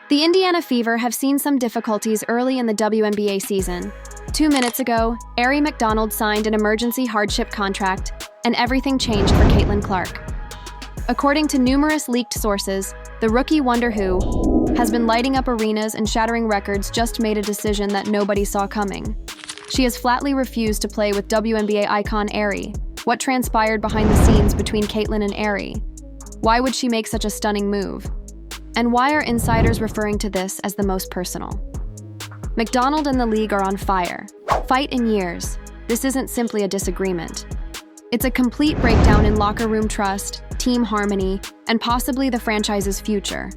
The Indiana Fever have seen some difficulties early in the WNBA season. 2 minutes ago, ERUPTS Aari McDonald signed an emergency hardship contract, and everything changed for Caitlin Clark. According to numerous leaked sources, the rookie Wonder Who has been lighting up arenas and shattering records, just made a decision that nobody saw coming. She has flatly refused to play with WNBA icon Aari. What transpired behind the scenes between Caitlin and Aari? Why would she make such a stunning move? And why are insiders referring to this as the most personal? McDonald and the league are on fire. Fight in years. This isn't simply a disagreement. It's a complete breakdown in locker room trust, team harmony, and possibly the franchise's future.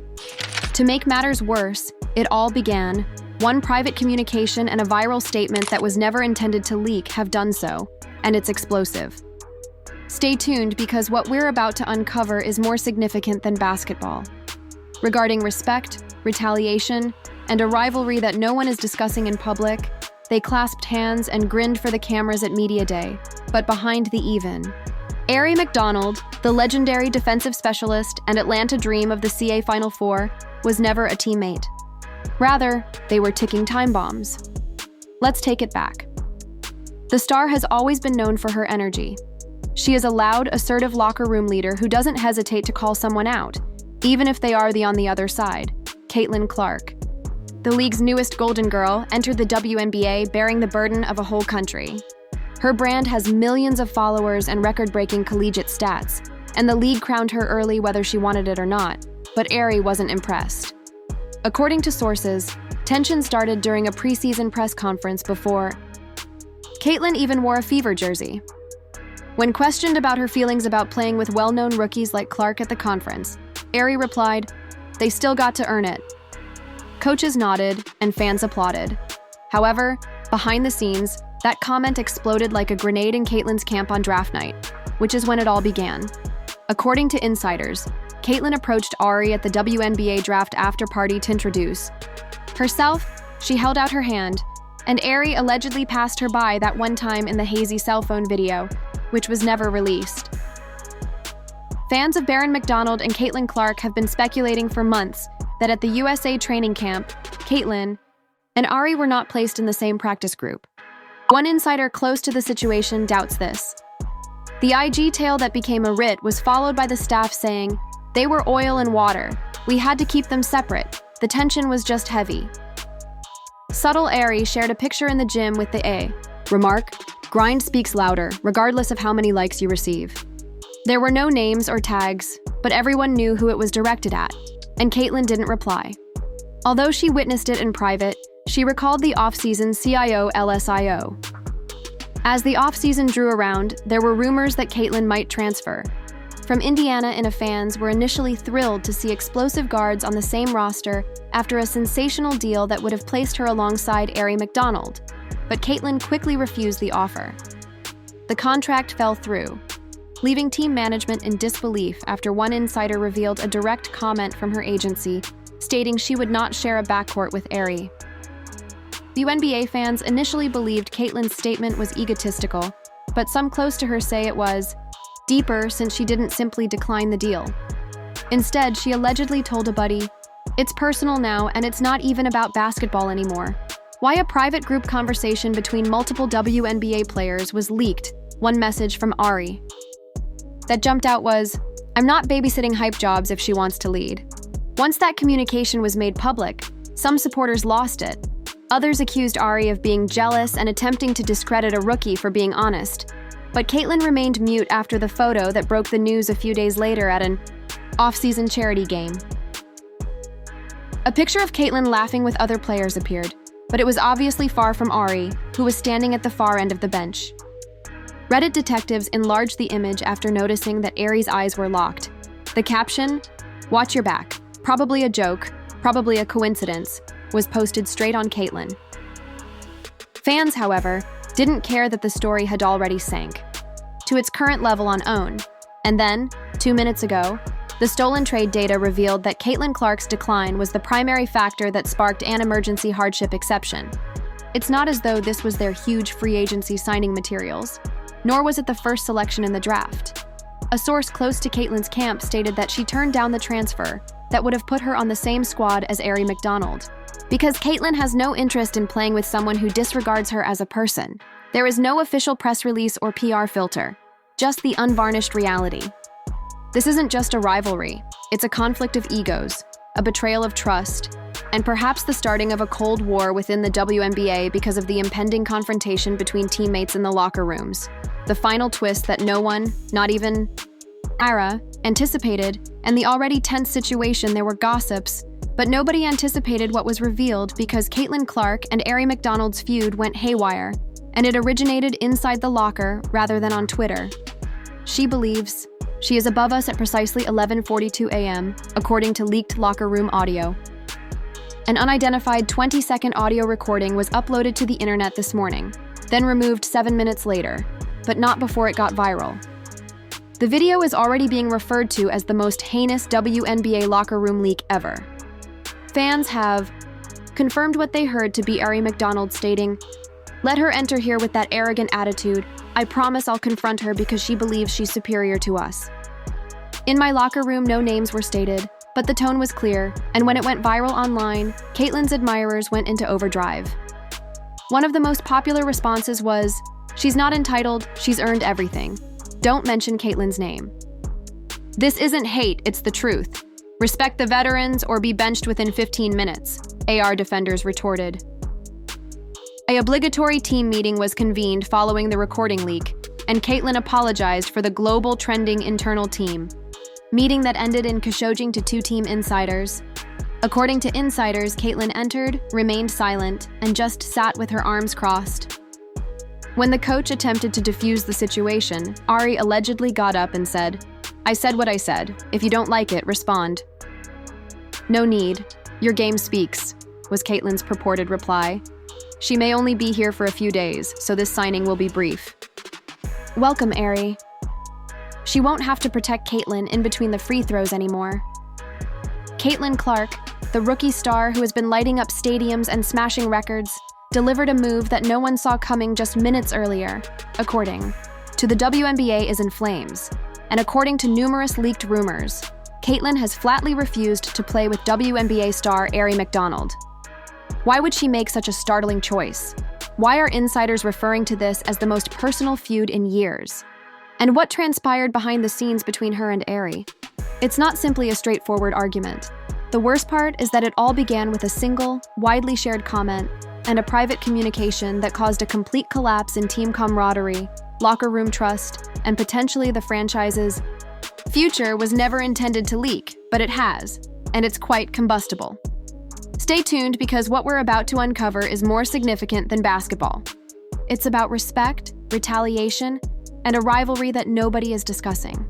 To make matters worse, it all began. One private communication and a viral statement that was never intended to leak have done so, and it's explosive. Stay tuned, because what we're about to uncover is more significant than basketball. Regarding respect, retaliation, and a rivalry that no one is discussing in public, they clasped hands and grinned for the cameras at Media Day, but behind the even. Aari McDonald, the legendary defensive specialist and Atlanta dream of the CA Final Four, was never a teammate. Rather, they were ticking time bombs. Let's take it back. The star has always been known for her energy. She is a loud, assertive locker room leader who doesn't hesitate to call someone out, even if they are on the other side. Caitlin Clark, the league's newest Golden Girl, entered the WNBA bearing the burden of a whole country. Her brand has millions of followers and record-breaking collegiate stats, and the league crowned her early whether she wanted it or not, but Aari wasn't impressed. According to sources, tension started during a preseason press conference before Caitlin even wore a Fever jersey. When questioned about her feelings about playing with well-known rookies like Clark at the conference, Aari replied, "They still got to earn it." Coaches nodded and fans applauded. However, behind the scenes, that comment exploded like a grenade in Caitlin's camp on draft night, which is when it all began. According to insiders, Caitlin approached Aari at the WNBA draft after-party to introduce herself. She held out her hand, and Aari allegedly passed her by that one time in the hazy cell phone video, which was never released. Fans of Baron McDonald and Caitlin Clark have been speculating for months that at the USA training camp, Caitlin and Aari were not placed in the same practice group. One insider close to the situation doubts this. The IG tale that became a writ was followed by the staff saying, "They were oil and water. We had to keep them separate. The tension was just heavy." Subtle Aari shared a picture in the gym with the remark, "Grind speaks louder, regardless of how many likes you receive." There were no names or tags, but everyone knew who it was directed at, and Caitlin didn't reply. Although she witnessed it in private, she recalled the off-season CIO/LSIO. As the off-season drew around, there were rumors that Caitlin might transfer. From Indiana, fans were initially thrilled to see explosive guards on the same roster after a sensational deal that would have placed her alongside Aari McDonald, but Caitlin quickly refused the offer. The contract fell through, leaving team management in disbelief after one insider revealed a direct comment from her agency stating she would not share a backcourt with Aari. WNBA fans initially believed Caitlin's statement was egotistical, but some close to her say it was deeper, since she didn't simply decline the deal. Instead, she allegedly told a buddy, "It's personal now, and it's not even about basketball anymore." Why a private group conversation between multiple WNBA players was leaked, one message from Aari that jumped out was, "I'm not babysitting hype jobs if she wants to lead." Once that communication was made public, some supporters lost it. Others accused Aari of being jealous and attempting to discredit a rookie for being honest. But Caitlin remained mute after the photo that broke the news a few days later at an off-season charity game. A picture of Caitlin laughing with other players appeared, but it was obviously far from Aari, who was standing at the far end of the bench. Reddit detectives enlarged the image after noticing that Aari's eyes were locked. The caption, "Watch your back. Probably a joke, probably a coincidence," was posted straight on Caitlin. Fans, however, didn't care that the story had already sank to its current level on OWN. And then, 2 minutes ago, the stolen trade data revealed that Caitlin Clark's decline was the primary factor that sparked an emergency hardship exception. It's not as though this was their huge free agency signing materials, nor was it the first selection in the draft. A source close to Caitlin's camp stated that she turned down the transfer, that would have put her on the same squad as Aari McDonald. Because Caitlyn has no interest in playing with someone who disregards her as a person. There is no official press release or PR filter, just the unvarnished reality. This isn't just a rivalry, it's a conflict of egos, a betrayal of trust, and perhaps the starting of a cold war within the WNBA because of the impending confrontation between teammates in the locker rooms. The final twist that no one, not even Ara, anticipated, and the already tense situation there were gossips, but nobody anticipated what was revealed because Caitlin Clark and Aari McDonald's feud went haywire, and it originated inside the locker rather than on Twitter. She believes she is above us at precisely 11:42 a.m., according to leaked locker room audio. An unidentified 20-second audio recording was uploaded to the internet this morning, then removed 7 minutes later, but not before it got viral. The video is already being referred to as the most heinous WNBA locker room leak ever. Fans have confirmed what they heard to be Aari McDonald stating, "Let her enter here with that arrogant attitude. I promise I'll confront her because she believes she's superior to us." In my locker room, no names were stated, but the tone was clear, and when it went viral online, Caitlyn's admirers went into overdrive. One of the most popular responses was, "She's not entitled, she's earned everything. Don't mention Caitlyn's name." "This isn't hate, it's the truth. Respect the veterans or be benched within 15 minutes, AR defenders retorted. An obligatory team meeting was convened following the recording leak, and Caitlyn apologized for the global trending internal team meeting that ended in Khashoggi to two team insiders. According to insiders, Caitlyn entered, remained silent, and just sat with her arms crossed. When the coach attempted to defuse the situation, Aari allegedly got up and said, "I said what I said. If you don't like it, respond." "No need. Your game speaks," was Caitlyn's purported reply. "She may only be here for a few days, so this signing will be brief." "Welcome, Aari." She won't have to protect Caitlyn in between the free throws anymore. Caitlin Clark, the rookie star who has been lighting up stadiums and smashing records, delivered a move that no one saw coming just minutes earlier, according to the WNBA is in flames. And according to numerous leaked rumors, Caitlyn has flatly refused to play with WNBA star Aari McDonald. Why would she make such a startling choice? Why are insiders referring to this as the most personal feud in years? And what transpired behind the scenes between her and Aari? It's not simply a straightforward argument. The worst part is that it all began with a single, widely shared comment and a private communication that caused a complete collapse in team camaraderie, locker room trust, and potentially the franchise's future was never intended to leak, but it has, and it's quite combustible. Stay tuned because what we're about to uncover is more significant than basketball. It's about respect, retaliation, and a rivalry that nobody is discussing.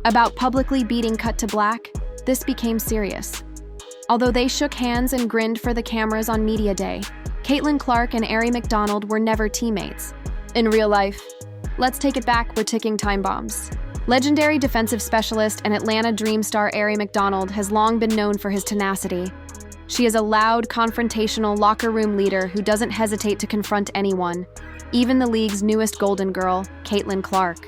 About publicly beating Cut to Black, this became serious. Although they shook hands and grinned for the cameras on Media Day, Caitlin Clark and Aari McDonald were never teammates. In real life, let's take it back, we're ticking time bombs. Legendary defensive specialist and Atlanta Dream star Aari McDonald has long been known for his tenacity. She is a loud, confrontational locker room leader who doesn't hesitate to confront anyone, even the league's newest golden girl, Caitlin Clark.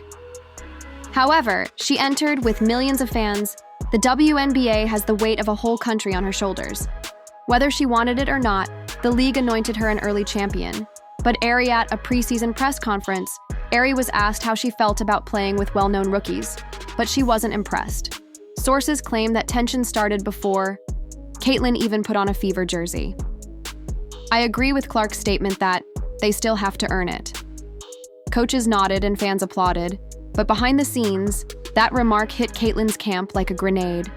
However, she entered with millions of fans. The WNBA has the weight of a whole country on her shoulders. Whether she wanted it or not, the league anointed her an early champion. But Aari at a preseason press conference, Aari was asked how she felt about playing with well-known rookies, but she wasn't impressed. Sources claim that tension started before Caitlyn even put on a Fever jersey. I agree with Clark's statement that they still have to earn it. Coaches nodded and fans applauded, but behind the scenes, that remark hit Caitlyn's camp like a grenade.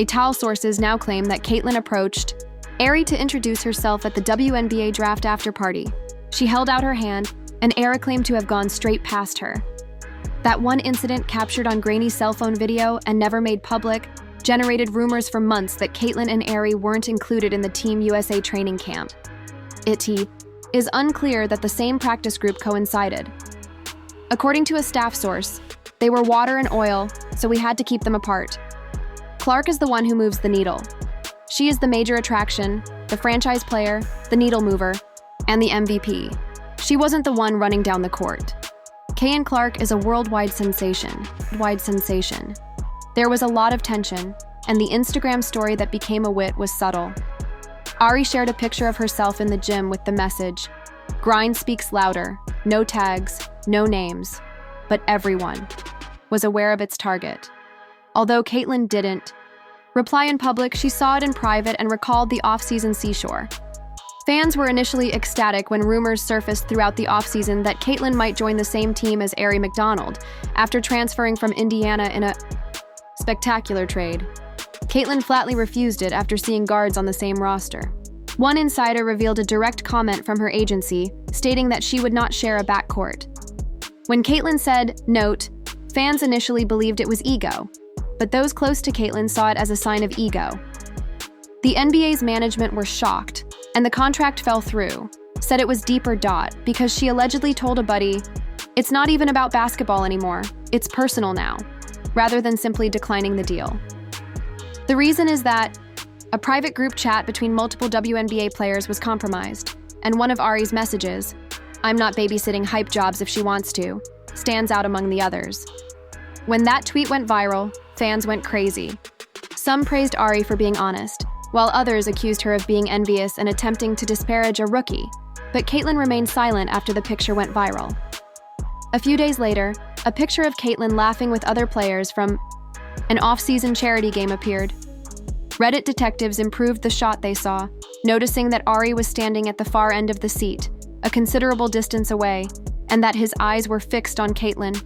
Towel sources now claim that Caitlyn approached Aari to introduce herself at the WNBA draft after party. She held out her hand, and Aari claimed to have gone straight past her. That one incident captured on grainy cell phone video and never made public generated rumors for months that Caitlyn and Aari weren't included in the Team USA training camp. It is unclear that the same practice group coincided. According to a staff source, they were water and oil, so we had to keep them apart. Clark is the one who moves the needle. She is the major attraction, the franchise player, the needle mover, and the MVP. She wasn't the one running down the court. Clark is a worldwide sensation. There was a lot of tension, and the Instagram story that became a wit was subtle. Ari shared a picture of herself in the gym with the message, "Grind speaks louder, no tags, no names, but everyone," was aware of its target. Although Caitlyn didn't reply in public, she saw it in private and recalled the off-season seashore. Fans were initially ecstatic when rumors surfaced throughout the offseason that Caitlyn might join the same team as Aari McDonald after transferring from Indiana in a spectacular trade. Caitlyn flatly refused it after seeing guards on the same roster. One insider revealed a direct comment from her agency, stating that she would not share a backcourt. When Caitlyn said, "Note," fans initially believed it was ego, but those close to Caitlyn saw it as a sign of ego. The NBA's management were shocked, and the contract fell through, said it was deeper. Because she allegedly told a buddy, "It's not even about basketball anymore, it's personal now," rather than simply declining the deal. The reason is that a private group chat between multiple WNBA players was compromised, and one of Ari's messages, "I'm not babysitting hype jobs if she wants to," stands out among the others. When that tweet went viral, fans went crazy. Some praised Ari for being honest, while others accused her of being envious and attempting to disparage a rookie, but Caitlyn remained silent after the picture went viral. A few days later, a picture of Caitlyn laughing with other players from an off-season charity game appeared. Reddit detectives improved the shot they saw, noticing that Ari was standing at the far end of the seat, a considerable distance away, and that his eyes were fixed on Caitlyn.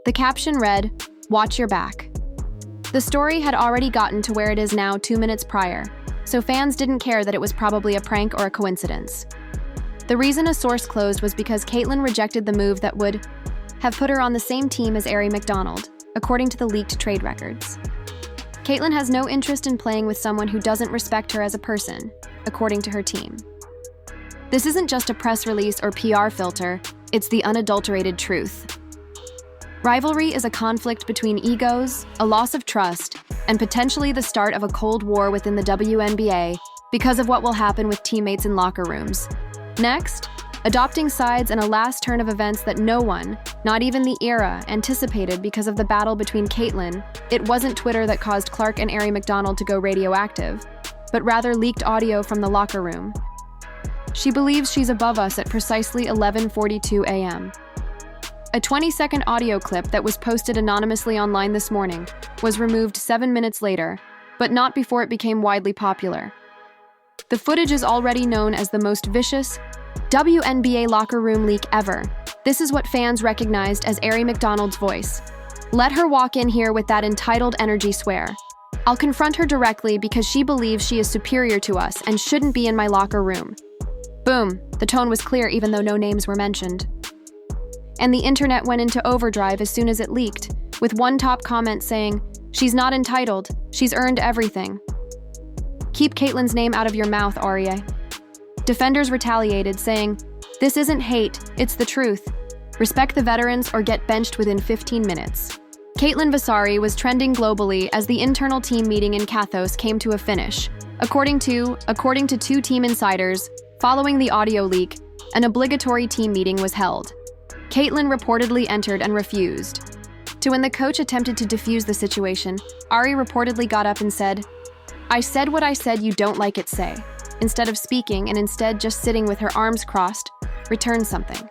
The caption read, "Watch your back." The story had already gotten to where it is now 2 minutes prior, so fans didn't care that it was probably a prank or a coincidence. The reason a source closed was because Caitlyn rejected the move that would have put her on the same team as Aari McDonald, according to the leaked trade records. Caitlyn has no interest in playing with someone who doesn't respect her as a person, according to her team. This isn't just a press release or PR filter, it's the unadulterated truth. Rivalry is a conflict between egos, a loss of trust, and potentially the start of a cold war within the WNBA because of what will happen with teammates in locker rooms. Next, adopting sides and a last turn of events that no one, not even the era, anticipated because of the battle between Caitlyn. It wasn't Twitter that caused Clark and Aari McDonald to go radioactive, but rather leaked audio from the locker room. She believes she's above us at precisely 11:42 a.m. A 20-second audio clip that was posted anonymously online this morning was removed 7 minutes later, but not before it became widely popular. The footage is already known as the most vicious WNBA locker room leak ever. This is what fans recognized as Aari McDonald's voice. "Let her walk in here with that entitled energy swear. I'll confront her directly because she believes she is superior to us and shouldn't be in my locker room." Boom, the tone was clear even though no names were mentioned. And the internet went into overdrive as soon as it leaked, with one top comment saying, "She's not entitled, she's earned everything. Keep Caitlyn's name out of your mouth, Aria." Defenders retaliated, saying, "This isn't hate, it's the truth. Respect the veterans or get benched within 15 minutes. Caitlyn Vasari was trending globally as the internal team meeting in Kathos came to a finish. According to two team insiders, following the audio leak, an obligatory team meeting was held. Caitlyn reportedly entered and refused. When the coach attempted to defuse the situation, Ari reportedly got up and said, "I said what I said you don't like it say," instead of speaking and instead just sitting with her arms crossed, returned something.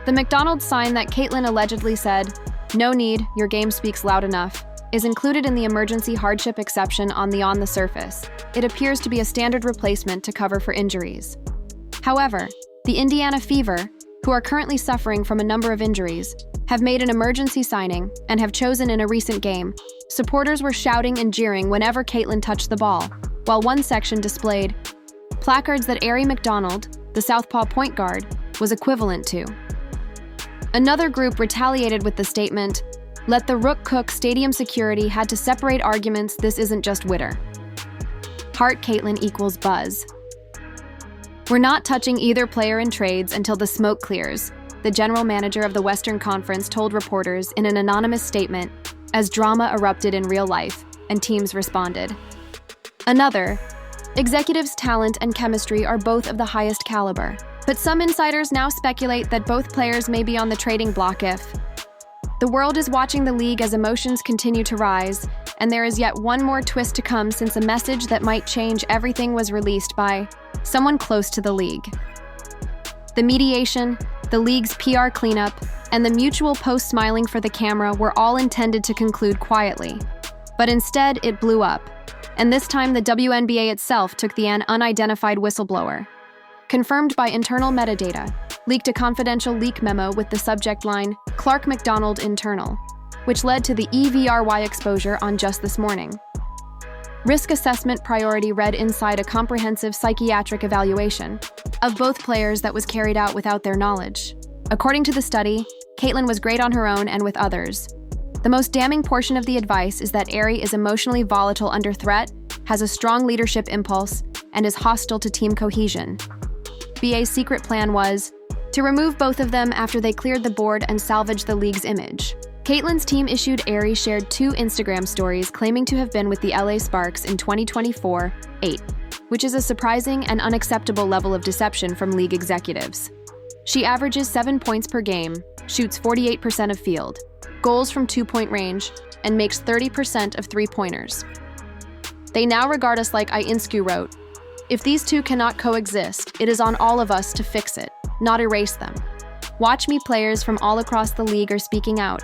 The McDonald's sign that Caitlyn allegedly said, "No need, your game speaks loud enough," is included in the emergency hardship exception on the surface. It appears to be a standard replacement to cover for injuries. However, the Indiana Fever, who are currently suffering from a number of injuries, have made an emergency signing and have chosen in a recent game. Supporters were shouting and jeering whenever Caitlyn touched the ball, while one section displayed placards that Aari McDonald, the Southpaw point guard, was equivalent to. Another group retaliated with the statement, "Let the rook cook, stadium security had to separate arguments, this isn't just Twitter. Heart Caitlyn equals buzz. We're not touching either player in trades until the smoke clears," the general manager of the Western Conference told reporters in an anonymous statement as drama erupted in real life and teams responded. Another, executives' talent and chemistry are both of the highest caliber, but some insiders now speculate that both players may be on the trading block if the world is watching the league as emotions continue to rise, And there is yet one more twist to come, since a message that might change everything was released by someone close to the league. The mediation, the league's PR cleanup, and the mutual post-smiling for the camera were all intended to conclude quietly. But instead, it blew up. And this time, the WNBA itself took the unidentified whistleblower. Confirmed by internal metadata, leaked a confidential leak memo with the subject line, "Clark McDonald Internal," which led to the EVRY exposure on just this morning. Risk assessment priority read inside a comprehensive psychiatric evaluation of both players that was carried out without their knowledge. According to the study, Caitlin was great on her own and with others. The most damning portion of the advice is that Aari is emotionally volatile under threat, has a strong leadership impulse, and is hostile to team cohesion. BA's secret plan was to remove both of them after they cleared the board and salvage the league's image. Caitlin's team issued Aari shared 2 Instagram stories claiming to have been with the LA Sparks in 2024-8, which is a surprising and unacceptable level of deception from league executives. She averages 7 points per game, shoots 48% of field, goals from 2-point range, and makes 30% of 3-pointers. They now regard us like Insku wrote, "If these two cannot coexist, it is on all of us to fix it, not erase them." Watch me players from all across the league are speaking out.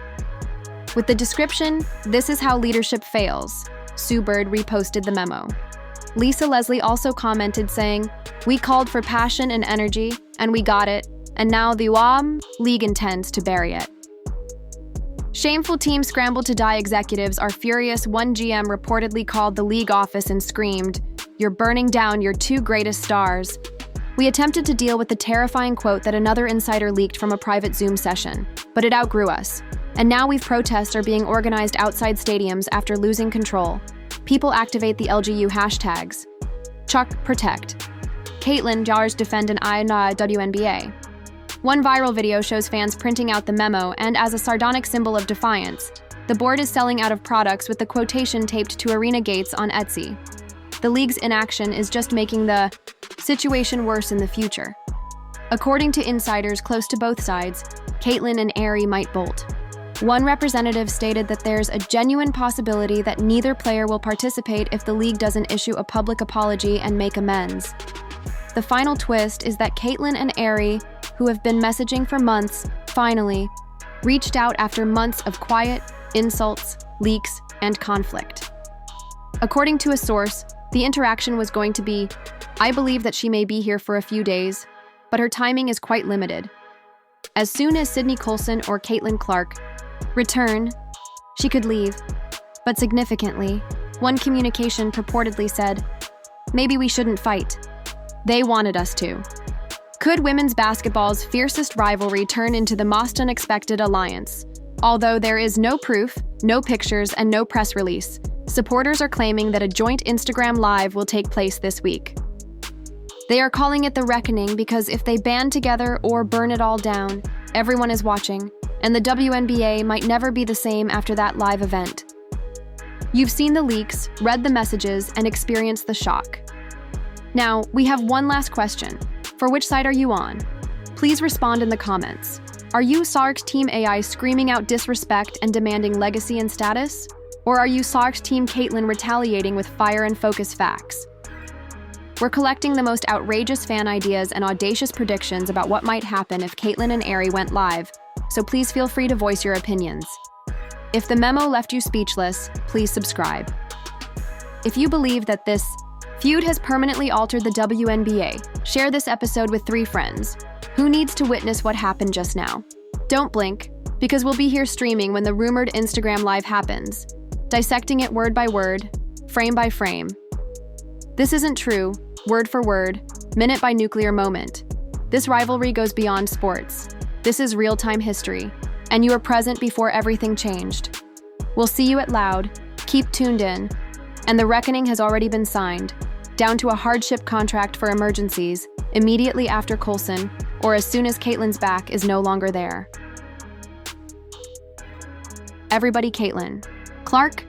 With the description, "This is how leadership fails," Sue Bird reposted the memo. Lisa Leslie also commented saying, "We called for passion and energy, and we got it, and now the league intends to bury it." Shameful team scrambled to die executives are furious. One GM reportedly called the league office and screamed, "You're burning down your 2 greatest stars." We attempted to deal with the terrifying quote that another insider leaked from a private Zoom session, but it outgrew us. And now protests are being organized outside stadiums after losing control. People activate the LGU hashtags. Chuck protect. Caitlin Jars defend an WNBA. One viral video shows fans printing out the memo, and as a sardonic symbol of defiance, the board is selling out of products with the quotation taped to arena gates on Etsy. The league's inaction is just making the situation worse in the future. According to insiders close to both sides, Caitlin and Aari might bolt. One representative stated that there's a genuine possibility that neither player will participate if the league doesn't issue a public apology and make amends. The final twist is that Caitlin and Aari, who have been messaging for months, finally reached out after months of quiet, insults, leaks, and conflict. According to a source, the interaction was going to be, "I believe that she may be here for a few days, but her timing is quite limited. As soon as Sydney Colson or Caitlin Clark return, she could leave." But significantly, one communication purportedly said, "Maybe we shouldn't fight. They wanted us to." Could women's basketball's fiercest rivalry turn into the most unexpected alliance? Although there is no proof, no pictures, and no press release, supporters are claiming that a joint Instagram Live will take place this week. They are calling it the reckoning because if they band together or burn it all down, everyone is watching, and the WNBA might never be the same after that live event. You've seen the leaks, read the messages, and experienced the shock. Now, we have one last question. For which side are you on? Please respond in the comments. Are you Sark's Team AI screaming out disrespect and demanding legacy and status? Or are you Sark's Team Caitlin retaliating with fire and focus facts? We're collecting the most outrageous fan ideas and audacious predictions about what might happen if Caitlin and Aari went live, so please feel free to voice your opinions. If the memo left you speechless, please subscribe. If you believe that this feud has permanently altered the WNBA, share this episode with 3 friends. Who needs to witness what happened just now? Don't blink, because we'll be here streaming when the rumored Instagram Live happens, dissecting it word by word, frame by frame. This isn't true, word for word, minute by nuclear moment. This rivalry goes beyond sports. This is real-time history, and you were present before everything changed. We'll see you at Loud, keep tuned in, and the reckoning has already been signed, down to a hardship contract for emergencies, immediately after Colson, or as soon as Caitlin's back is no longer there. Everybody Caitlin. Clark?